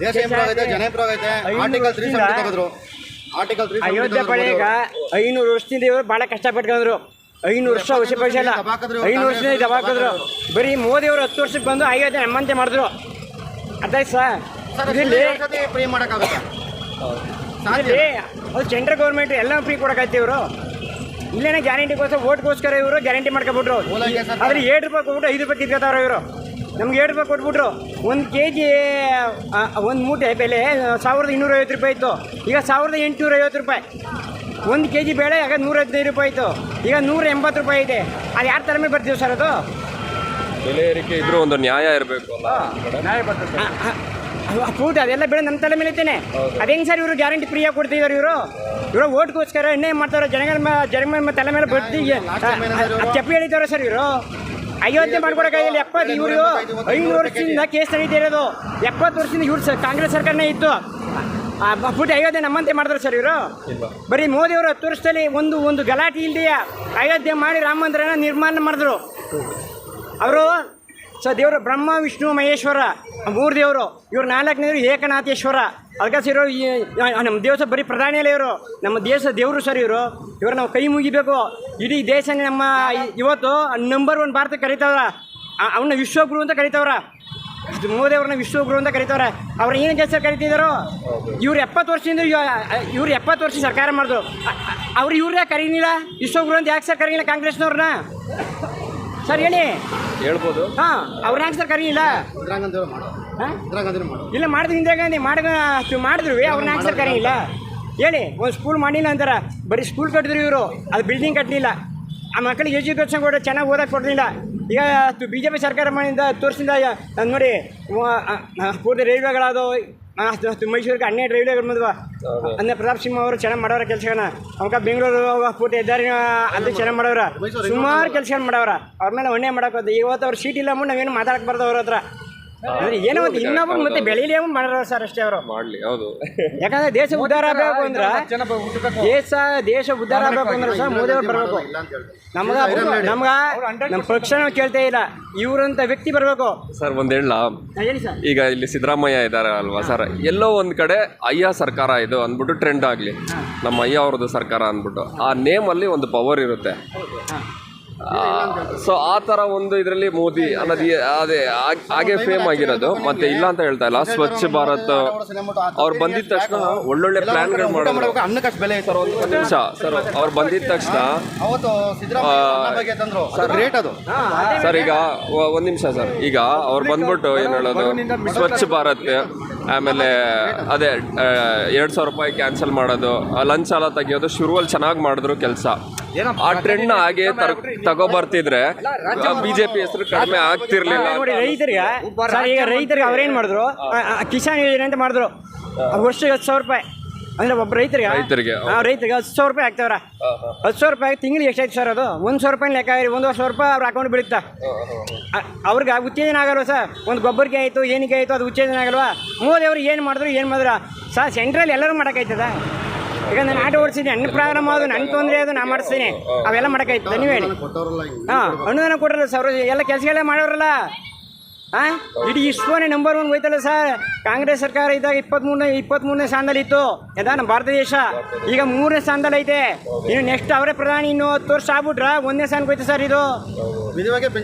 ದೇಶ ಇಂಪ್ರೂವ್ ಆಗೈತೆ, ಜನ ಇಂಪ್ರೂವ್ ಆಗೈತೆ. ಆರ್ಟಿಕಲ್ 370 ತೆಗೆದ್ರು. ಆರ್ಟಿಕಲ್ 370 ಅಯೋಧ್ಯೆ ಬಳಿಕ 500 ವರ್ಷದಿಂದ ಇವರು ಭಾಳ ಕಷ್ಟಪಟ್ಕೊಂಡ್ರು. 500 ವರ್ಷ ಪೈಸ ಇಲ್ಲ, 500 ವರ್ಷದಿಂದ ದಬಾಕಿದ್ರು. ಬರೀ ಮೋದಿಯವರು 10 ವರ್ಷಕ್ಕೆ ಬಂದು ಅಯೋಧ್ಯೆ ನಮ್ಮಂತೆ ಮಾಡಿದ್ರು. ಅದಾಯ್ತು ಸರ್. ಇಲ್ಲಿ ಫ್ರೀ ಮಾಡೋಕ್ಕಾಗುತ್ತೆ. ಅದು ಸೆಂಟ್ರಲ್ ಗೌರ್ಮೆಂಟ್ ಎಲ್ಲ ಫ್ರೀ ಕೊಡೋಕ್ಕಾಯ್ತು. ಇವರು ಇಲ್ಲೇನೆ ಗ್ಯಾರಂಟಿಗೋಸ್ಕರ ಓಟ್ಗೋಸ್ಕರ ಇವರು ಗ್ಯಾರಂಟಿ ಮಾಡ್ಕೊಬಿಟ್ರು. ಆದರೆ 7 ರೂಪಾಯಿ ಕೊಟ್ಬಿಟ್ಟು 5 ರೂಪಾಯಿ ಕಿತ್ಕೊತಾವ್ರೆ ಇವರು. ನಮ್ಗೆ 7 ರೂಪಾಯಿ ಕೊಟ್ಬಿಟ್ರು. 1 kg ಒಂದು ಮೂಟೆ ಬೆಲೆ 1250 ರೂಪಾಯಿ ಇತ್ತು, ಈಗ 1850 ರೂಪಾಯಿ. 1 kg ಬೇಳೆ ಆಗ 115 ರೂಪಾಯಿ ಇತ್ತು, ಈಗ 180 ರೂಪಾಯಿ ಇದೆ. ಅದು ಯಾರ ಥರ ಮೇಲೆ ಬರ್ತೀವಿ ಸರ್? ಅದು ಬೆಲೆ ಏರಿಕೆ ಇದ್ರೂ ಒಂದು ನ್ಯಾಯ ಇರಬೇಕು. ಫ್ರೂಟ್ ಅದೆಲ್ಲ ಬೆಳೆ ನಮ್ಮ ತಲೆ ಮೇಲೆ ಇತ್ತೇನೆ. ಅದು ಹೆಂಗೆ ಸರ್ ಇವರು ಗ್ಯಾರಂಟಿ ಫ್ರೀಯಾಗಿ ಕೊಡ್ತಿದ್ದಾರೆ? ಇವರು ಓಟ್ಗೋಸ್ಕರ ಇನ್ನೇ ಮಾಡ್ತಾರೆ. ಜನಗಳ ತಲೆ ಮೇಲೆ ಬರ್ತಿ ಚಪ್ಪಿ ಹೇಳಿದ್ದಾರೆ ಸರ್ ಇವರು. ಅಯೋಧ್ಯೆ ಮಾಡ್ಕೊಡೋಕ್ಕಾಗಿಲ್ಲ. 70 ಇವರು 500 ವರ್ಷದಿಂದ ಕೇಸ್ ನಡೀತಿರೋದು. 70 ವರ್ಷದಿಂದ ಇವ್ರು ಕಾಂಗ್ರೆಸ್ ಸರ್ಕಾರನೇ ಇತ್ತು. ಬಿಟ್ಟು ಅಯೋಧ್ಯೆ ನಮ್ಮಂತೆ ಮಾಡಿದ್ರು ಸರ್ ಇವರು. ಬರೀ ಮೋದಿಯವರು 10 ವರ್ಷದಲ್ಲಿ ಒಂದು ಗಲಾಟೆ ಇಲ್ಲದೆಯೇ ಅಯೋಧ್ಯೆ ಮಾಡಿ ರಾಮ ಮಂದಿರನ ನಿರ್ಮಾಣ ಮಾಡಿದ್ರು. ಅವರು ದೇವರು ಬ್ರಹ್ಮ ವಿಷ್ಣು ಮಹೇಶ್ವರ 3 ದೇವರು. ಇವ್ರು 4ನೇವರು ಏಕನಾಥೇಶ್ವರ. ಅದಕ್ಕೆ ಇವರು ನಮ್ಮ ದೇಶ ಬರೀ ಪ್ರಧಾನಿಯಲ್ಲೇ ಇವರು ನಮ್ಮ ದೇಶ ದೇವರು ಸರ್ ಇವರು ನಾವು ಕೈ ಮುಗಿಬೇಕು. ಇಡೀ ದೇಶ ನಮ್ಮ ಇವತ್ತು ನಂಬರ್ 1 ಭಾರತ ಕರೀತಾವ್ರ. ಅವನ್ನ ವಿಶ್ವಗುರು ಅಂತ ಕರೀತಾವ್ರ. ಮೋದಿ ಅವ್ರನ್ನ ವಿಶ್ವಗುರು ಅಂತ ಕರೀತಾವ್ರೆ. ಅವ್ರು ಏನು ಕೆಲಸ ಕರಿತಿದ್ದಾರೋ? ಇವ್ರು 70 ವರ್ಷದಿಂದ ಇವ್ರು 70 ವರ್ಷ ಸರ್ಕಾರ ಮಾಡಿದ್ರು. ಇವ್ರು ಯಾಕೆ ಕರೀನಿಲ್ಲ ವಿಶ್ವಗುರು ಅಂತ? ಯಾಕೆ ಸರ್ ಕರೀನಿಲ್ಲ ಕಾಂಗ್ರೆಸ್ನವ್ರನ್ನ? ಸರ್ ಹೇಳಿ, ಹೇಳ್ಬೋದು. ಹಾಂ, ಅವ್ರನ್ನ ಯಾಕೆ ಸರ್ ಕರೀನಿಲ್ಲ? ಇಲ್ಲ ಮಾಡಿದ್ರು, ಇಂದಿರಾ ಗಾಂಧಿ ಮಾಡಿದ್ರು. ಅವ್ರನ್ನ ಯಾಕೆ ಸರ್ ಕರೀನಿಲ್ಲ ಹೇಳಿ? ಒಂದು ಸ್ಕೂಲ್ ಮಾಡಿಲ್ಲ ಅಂತಾರೆ. ಬರೀ ಸ್ಕೂಲ್ ಕಟ್ಟಿದ್ರು ಇವರು, ಅದು ಬಿಲ್ಡಿಂಗ್ ಕಟ್ಟಲಿಲ್ಲ. ಆ ಮಕ್ಕಳಿಗೆ ಎಜುಕೇಷನ್ ಕೊಟ್ಟು ಚೆನ್ನಾಗಿ ಓದಕ್ಕೆ ಕೊಡಲಿಲ್ಲ. ಈಗ BJP ಸರ್ಕಾರ ಮಾಡಿದ 10 ವರ್ಷದಿಂದ ನೋಡಿ ಪೂರ್ತಿ ರೈಲ್ವೆಗಳಾದವು. ಮೈಸೂರಿಗೆ 12 ರೈಲ್ವೆಗಳು ಬಂದವ. ಅಂದರೆ ಪ್ರತಾಪ್ ಸಿಂಹ ಅವರು ಚೆನ್ನಾಗಿ ಮಾಡೋರ ಕೆಲಸಗಳನ್ನ. ಅವಾಗ ಬೆಂಗಳೂರು ಪೂರ್ತಿ ಹೆದ್ದಾರಿ ಅದು ಚೆನ್ನಾಗಿ ಮಾಡೋರ. ಸುಮಾರು ಕೆಲಸಗಳು ಮಾಡವ್ರ. ಅವ್ರ ಮೇಲೆ ಒಣ್ಣೆ ಮಾಡೋಕೆ ಇವತ್ತು ಅವ್ರು ಸೀಟ್ ಇಲ್ಲ ಅಂದ್ಬಿಟ್ಟು ನಾವೇನು ಮಾತಾಡಕ್ಕೆ ಬರ್ದು ಅವ್ರ ಹತ್ರ. ಅಂದ್ರೆ ಏನೋ ಒಂದು ಇನ್ನೊಬ್ಬರು ಮತ್ತೆ ಬೆಳೀಲಿ ಅಂದ್ಬಿಟ್ಟು ಮಾಡೋರು ಸರ್ ಅಷ್ಟೇ ಅವರು. ಮಾಡಲಿ, ಹೌದು. ಯಾಕಂದ್ರೆ ದೇಶ ಉದ್ಧಾರ ಆಗಬೇಕು ಅಂದ್ರೆ ದೇಶ ಉದ್ಧಾರ ಆಗಬೇಕು ಅಂದ್ರೆ ಸರ್ ಮೋದಿ ಅವ್ರು ಬರಬೇಕು. ನಮ್ಮ ಪಕ್ಷ ಕೇಳ್ತಾ ಇಲ್ಲ, ಇವ್ರಂತ ವ್ಯಕ್ತಿ ಬರಬೇಕು ಸರ್. ಒಂದು ಹೇಳ, ಹೇಳಿ ಸರ್. ಈಗ ಇಲ್ಲಿ ಸಿದ್ದರಾಮಯ್ಯ ಇದ್ದಾರೆ ಅಲ್ವಾ ಸರ್, ಎಲ್ಲೋ ಒಂದು ಕಡೆ ಅಯ್ಯ ಸರ್ಕಾರ ಇದು ಅಂದ್ಬಿಟ್ಟು ಟ್ರೆಂಡ್ ಆಗಲಿ, ನಮ್ಮ ಅಯ್ಯ ಅವ್ರದ್ದು ಸರ್ಕಾರ ಅಂದ್ಬಿಟ್ಟು ಆ ನೇಮಲ್ಲಿ ಒಂದು ಪವರ್ ಇರುತ್ತೆ. ಸೊ ಆ ಥರ ಒಂದು ಇದರಲ್ಲಿ ಮೋದಿ ಅನ್ನೋದು ಅದೇ ಹಾಗೆ ಫೇಮ್ ಆಗಿರೋದು. ಮತ್ತೆ ಇಲ್ಲ ಅಂತ ಹೇಳ್ತಾ ಇಲ್ಲ. ಸ್ವಚ್ಛ ಭಾರತ್ ಅವ್ರು ಬಂದಿದ ತಕ್ಷಣ ಒಳ್ಳೊಳ್ಳೆ ಪ್ಲಾನ್ಗಳು ಮಾಡೋದು. ಸರ್ ಒಂದು ನಿಮಿಷ ಸರ್, ಅವ್ರು ಬಂದಿದ ತಕ್ಷಣ ಸರ್ ಈಗ ಒಂದು ನಿಮಿಷ ಸರ್, ಈಗ ಅವ್ರು ಬಂದ್ಬಿಟ್ಟು ಏನು ಹೇಳೋದು, ಸ್ವಚ್ಛ ಭಾರತ್, ಆಮೇಲೆ ಅದೇ 2,000 ರೂಪಾಯಿ ಕ್ಯಾನ್ಸಲ್ ಮಾಡೋದು, ಲಂಚ್ ಎಲ್ಲ ತೆಗಿಯೋದು ಶುರುವಲ್ಲಿ ಚೆನ್ನಾಗಿ ಮಾಡಿದ್ರು ಕೆಲಸ. ಆ ಟ್ರೆಂಡ್ ಹಾಗೆ ತಗೋಬರ್ತಿದ್ರೆ BJP ಹೆಸರು ಕಡಿಮೆ ಆಗ್ತಿರ್ಲಿಲ್ಲ. ಈಗ ರೈತರಿಗೆ ಅವ್ರೇನ್ ಮಾಡಿದ್ರು, ಕಿಸಾನ್ ಯೋಜನೆ ಅಂತ ಮಾಡಿದ್ರು. ವರ್ಷಕ್ಕೆ 10,000 ರೂಪಾಯಿ ಅಂದ್ರೆ ಒಬ್ಬ ರೈತರಿಗೆ 10,000 ರೂಪಾಯಿ ಆಗ್ತಾವ್ರ. 10,000 ರೂಪಾಯಿ ತಿಂಗಳಿಗೆ ಎಷ್ಟಾಯ್ತು ಸರ್? ಅದು 1,000 ರೂಪಾಯಿ ಲೆಕ್ಕ. 1,000 ರೂಪಾಯಿ ಅವ್ರ ಅಕೌಂಟ್ ಬೀಳುತ್ತಾ? ಅವ್ರಿಗೆ ಉತ್ತೇಜನ ಆಗಲ್ವ ಸರ್? ಒಂದು ಗೊಬ್ಬರಕ್ಕೆ ಆಯಿತು, ಏನಕ್ಕೆ ಆಯಿತು, ಅದು ಉತ್ತೇಜನ ಆಗಲ್ವಾ? ಮೋದಿ ಅವರು ಏನು ಮಾಡಿದ್ರು ಸರ್? ಸೆಂಟ್ರಲ್ ಎಲ್ಲರೂ ಮಾಡೋಕ್ಕಾಯ್ತದ? ಈಗ ನಾನು ಆಟೋ ಓಡಿಸಿದ್ದೀನಿ, ನನ್ನ ಪ್ರಾಬ್ಲಮ್ ಅದು, ನನ್ನ ತೊಂದರೆ ಅದು, ನಾನು ಮಾಡಿಸ್ತೀನಿ. ಅವೆಲ್ಲ ಮಾಡೋಕ್ಕಾಯ್ತದ? ನೀವು ಹೇಳಿ. ಅನುದಾನ ಕೊಟ್ಟರಲ್ಲ ಸರ್, ಎಲ್ಲ ಕೆಲಸಗಳೇ ಮಾಡೋರಲ್ಲ. ಇಡೀ ಇಸ್ರೋನೇ ನಂಬರ್ 1 ಹೋಯ್ತಲ್ಲ ಸರ್. ಕಾಂಗ್ರೆಸ್ ಸರ್ಕಾರ ಇದ್ದಾಗ 23ನೇ ಸ್ಥಾನದಲ್ಲಿ ಇತ್ತು ನಮ್ಮ ಭಾರತ ದೇಶ. ಈಗ 3ನೇ ಸ್ಥಾನದಲ್ಲಿ ಐತೆ. ಇನ್ನು ನೆಕ್ಸ್ಟ್ ಅವರೇ ಪ್ರಧಾನಿ. ಇನ್ನು 10 ವರ್ಷ ಆಗ್ಬಿಟ್ರೆ 1ನೇ ಸ್ಥಾನಕ್ಕೆ ಹೋಯ್ತು ಸರ್ ಇದು.